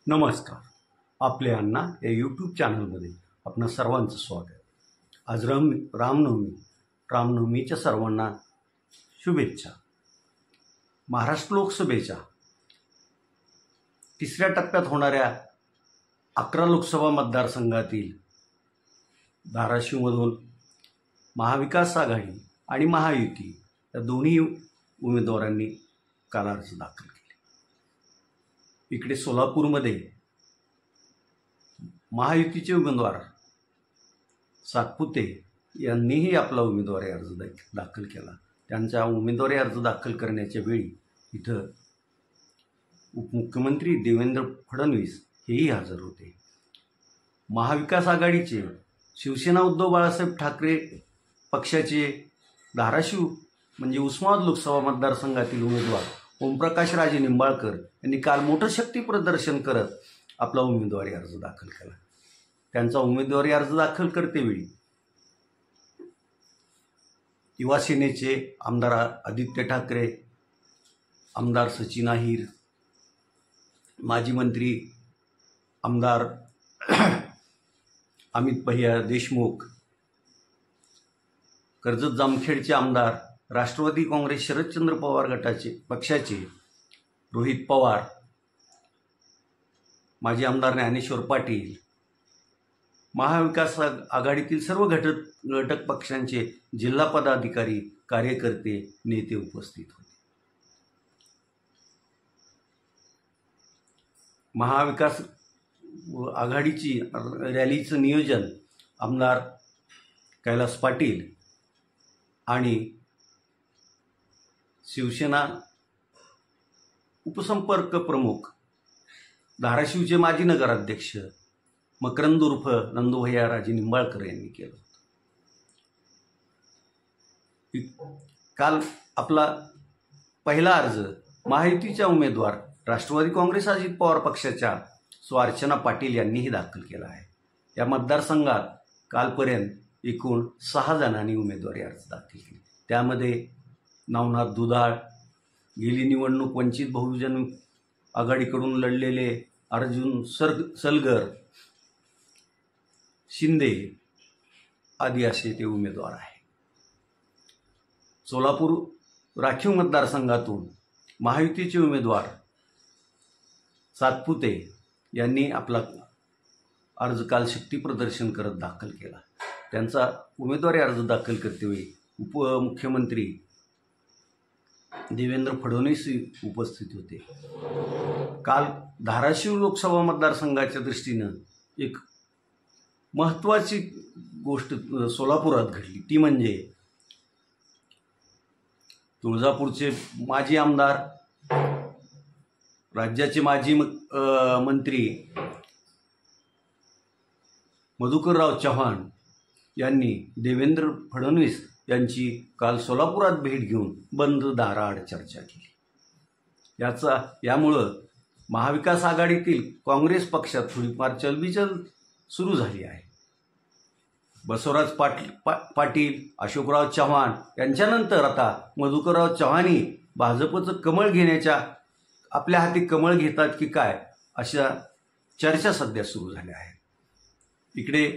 नमस्कार. आपले अण्णा या यूट्यूब चॅनलमध्ये आपणा सर्वांचं स्वागत. आज रामनवमीच्या सर्वांना शुभेच्छा. महाराष्ट्र लोकसभेच्या तिसऱ्या टप्प्यात होणाऱ्या 11 लोकसभा मतदारसंघातील धाराशिवमधून महाविकास आघाडी आणि महायुती या दोन्ही उमेदवारांनी काल अर्ज दाखल केले. इकडे सोलापूरमध्ये महायुतीचे उमेदवार सातपुते यांनीही आपला उमेदवारी अर्ज दाखल केला. त्यांचा उमेदवारी अर्ज दाखल करण्याच्या वेळी इथं उपमुख्यमंत्री देवेंद्र फडणवीस हेही हजर होते. महाविकास आघाडीचे शिवसेना उद्धव बाळासाहेब ठाकरे पक्षाचे धाराशिव म्हणजे उस्मानाबाद लोकसभा मतदारसंघातील उमेदवार ओमप्रकाश राजे निंबाळकर यांनी काल मोठं शक्ती प्रदर्शन करत आपला उमेदवारी अर्ज दाखल केला. त्यांचा उमेदवारी अर्ज दाखल करतेवेळी युवा सेनेचे आमदार आदित्य ठाकरे, आमदार सचिन अहिर, माजी मंत्री आमदार अमित भैया देशमुख, कर्जत जामखेडचे आमदार राष्ट्रवादी काँग्रेस शरदचंद्र पवार पक्षाचे रोहित पवार, माजी आमदार ज्ञानेश्वर पाटील, महाविकास आघाडीतील सर्व घटक पक्षांचे जिल्हा पदाधिकारी, कार्यकर्ते, नेते उपस्थित होते. महाविकास आघाडीची रॅलीचं नियोजन आमदार कैलास पाटील आणि शिवसेना उपसंपर्क प्रमुख धाराशिवचे माजी नगराध्यक्ष मकरंद उर्फ नंदूभैया राजे निंबाळकर यांनी केलं होतं. काल आपला पहिला अर्ज महायुतीच्या उमेदवार राष्ट्रवादी काँग्रेस अजित पवार पक्षाच्या अर्चना पाटील यांनीही दाखल केला आहे. या मतदारसंघात कालपर्यंत एकूण 6 जणांनी उमेदवारी अर्ज दाखल केले. त्यामध्ये नवनाथ दुधाळ, गेली निवडणूक वंचित बहुजन आघाडीकडून लढलेले अर्जुन सलगर, शिंदे आदी असे ते उमेदवार आहे. सोलापूर राखीव मतदारसंघातून महायुतीचे उमेदवार सातपुते यांनी आपला अर्ज काल शक्ती प्रदर्शन करत दाखल केला. त्यांचा उमेदवारी अर्ज दाखल करतेवेळी उपमुख्यमंत्री देवेंद्र फडणवीस उपस्थित होते. काल धाराशिव लोकसभा मतदारसंघाच्या दृष्टीनं एक महत्त्वाची गोष्ट सोलापुरात घडली. ती म्हणजे तुळजापूरचे माजी आमदार, राज्याचे माजी मंत्री मधुकरराव चव्हाण यांनी देवेंद्र फडणवीस यांची काल सोलापुरात भेट घेऊन बंद दाराआड चर्चा केली. यामुळं महाविकास आघाडीतील काँग्रेस पक्षात थोडीफार चलबिचल सुरू झाली आहे. बसवराज पाटील, अशोकराव चव्हाण यांच्यानंतर आता मधुकरराव चव्हाणही भाजपचं कमळ घेण्याच्या आपल्या हाती कमळ घेतात की काय अशा चर्चा सध्या सुरू झाल्या आहेत. इकडे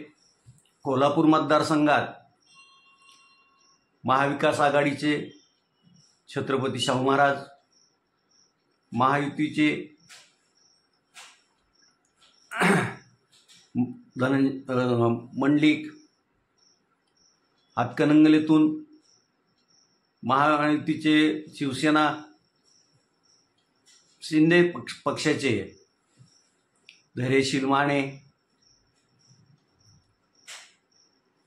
कोल्हापूर मतदारसंघात महाविकास आघाडीचे छत्रपती शाहू महाराज, महायुतीचे मंडलिक, हातकणंगलेतून महायुतीचे शिवसेना शिंदे पक्षाचे धैर्यशील माने,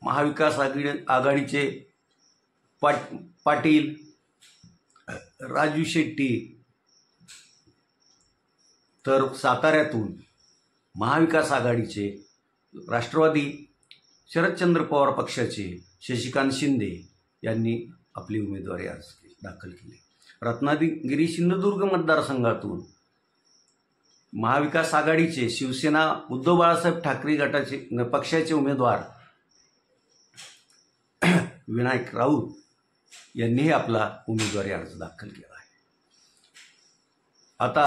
महाविकास आघाडीचे पाटील, राजू शेट्टी, तर साताऱ्यातून महाविकास आघाडीचे राष्ट्रवादी शरदचंद्र पवार पक्षाचे शशिकांत शिंदे यांनी आपली उमेदवारी अर्ज दाखल केली. रत्नागिरी सिंधुदुर्ग मतदारसंघातून महाविकास आघाडीचे शिवसेना उद्धव बाळासाहेब ठाकरे पक्षाचे उमेदवार विनायक राऊत यांनीही आपला उमेदवारी अर्ज दाखल केला आहे. आता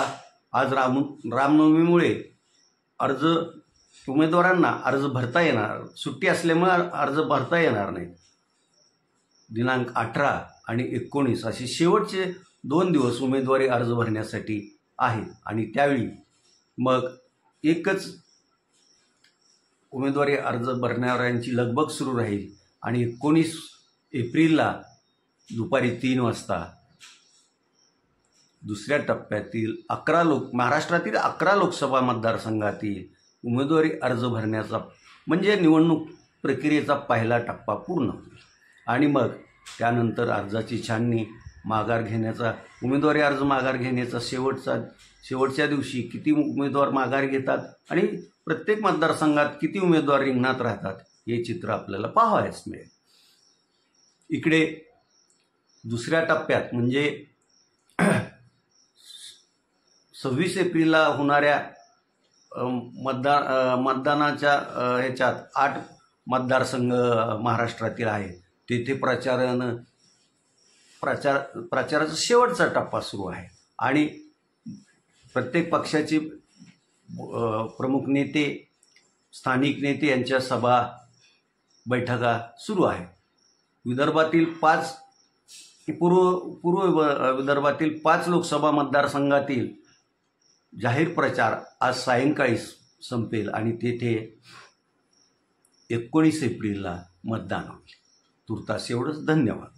आज रामनवमीमुळे उमेदवारांना अर्ज भरता येणार, सुट्टी असल्यामुळे अर्ज भरता येणार नाहीत. दिनांक 18 आणि 19 असे शेवटचे 2 दिवस उमेदवारी अर्ज भरण्यासाठी आहेत आणि त्यावेळी मग एकच उमेदवारी अर्ज भरणाऱ्यांची लगबग सुरू राहील आणि 19 एप्रिलला दुपारी 3 वाजता दुसऱ्या टप्प्यातील महाराष्ट्रातील 11 लोकसभा मतदारसंघातील उमेदवारी अर्ज भरण्याचा म्हणजे निवडणूक प्रक्रियेचा पहिला टप्पा पूर्ण होईल. आणि मग त्यानंतर अर्जाची छाननी, माघार घेण्याचा, उमेदवारी अर्ज माघार घेण्याचा शेवटच्या दिवशी किती उमेदवार माघार घेतात आणि प्रत्येक मतदारसंघात किती उमेदवार रिंगणात राहतात हे चित्र आपल्याला पाहावयास मिळेल. इकडे दुसऱ्या टप्प्यात म्हणजे 26 एप्रिलला होणाऱ्या मतदानाच्या ह्याच्यात 8 मतदारसंघ महाराष्ट्रातील आहेत. तेथे प्रचाराचा शेवटचा टप्पा सुरू आहे आणि प्रत्येक पक्षाचे प्रमुख नेते, स्थानिक नेते यांच्या सभा बैठका सुरू आहेत. विदर्भातील पूर्व विदर्भातील 5 लोकसभा मतदारसंघातील जाहीर प्रचार आज सायंकाळी संपेल आणि तेथे 19 एप्रिलला मतदान होईल. तुर्तास एवढंच. धन्यवाद.